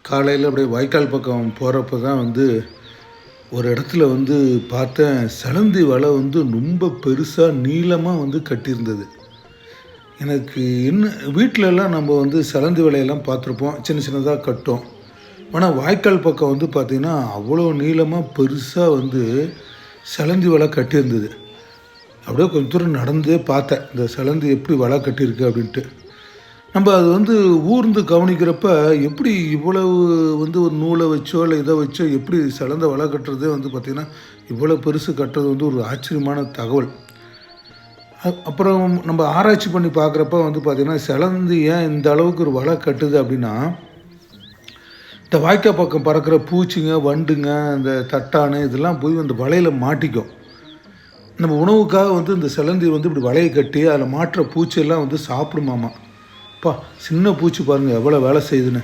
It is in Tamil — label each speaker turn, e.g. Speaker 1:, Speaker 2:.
Speaker 1: காலையில் அப்படியே வாய்க்கால் பக்கம் போகிறப்ப தான் ஒரு இடத்துல பார்த்தேன். சிலந்தி வலை ரொம்ப பெருசாக நீளமாக கட்டியிருந்தது. எனக்கு என்ன வீட்டிலலாம் நம்ம சிலந்தி வலையெல்லாம் பார்த்துருப்போம், சின்ன சின்னதாக கட்டும். ஆனால் வாய்க்கால் பக்கம் பார்த்திங்கன்னா அவ்வளோ நீளமாக பெருசாக சிலந்தி வலை கட்டியிருந்தது. அப்படியே கொஞ்சம் தூரம் நடந்தே பார்த்தேன், இந்த சிலந்தி எப்படி வலை கட்டியிருக்கு அப்படின்ட்டு. நம்ம அது ஊர்ந்து கவனிக்கிறப்ப எப்படி இவ்வளவு ஒரு நூலை வச்சோ இல்லை இதை வச்சோ எப்படி சிலந்த வலை கட்டுறதே பார்த்திங்கன்னா இவ்வளோ பெருசு கட்டுறது ஒரு ஆச்சரியமான தகவல். அப்புறம் நம்ம ஆராய்ச்சி பண்ணி பார்க்குறப்ப பார்த்திங்கன்னா சிலந்தி ஏன் இந்த அளவுக்கு ஒரு வலை கட்டுது அப்படின்னா, இந்த வாய்க்கால் பக்கம் பறக்கிற பூச்சிங்க, வண்டுங்க, இந்த தட்டானு இதெல்லாம் போய் அந்த வலையில் மாட்டிக்கும். நம்ம உணவுக்காக இந்த சிலந்தி இப்படி வலையை கட்டி அதில் மாட்டுற பூச்சியெல்லாம் சாப்பிடுமாமா. அப்பா, சின்ன பூச்சி பாருங்கள் எவ்வளோ வேலை செய்யுதுன்னு.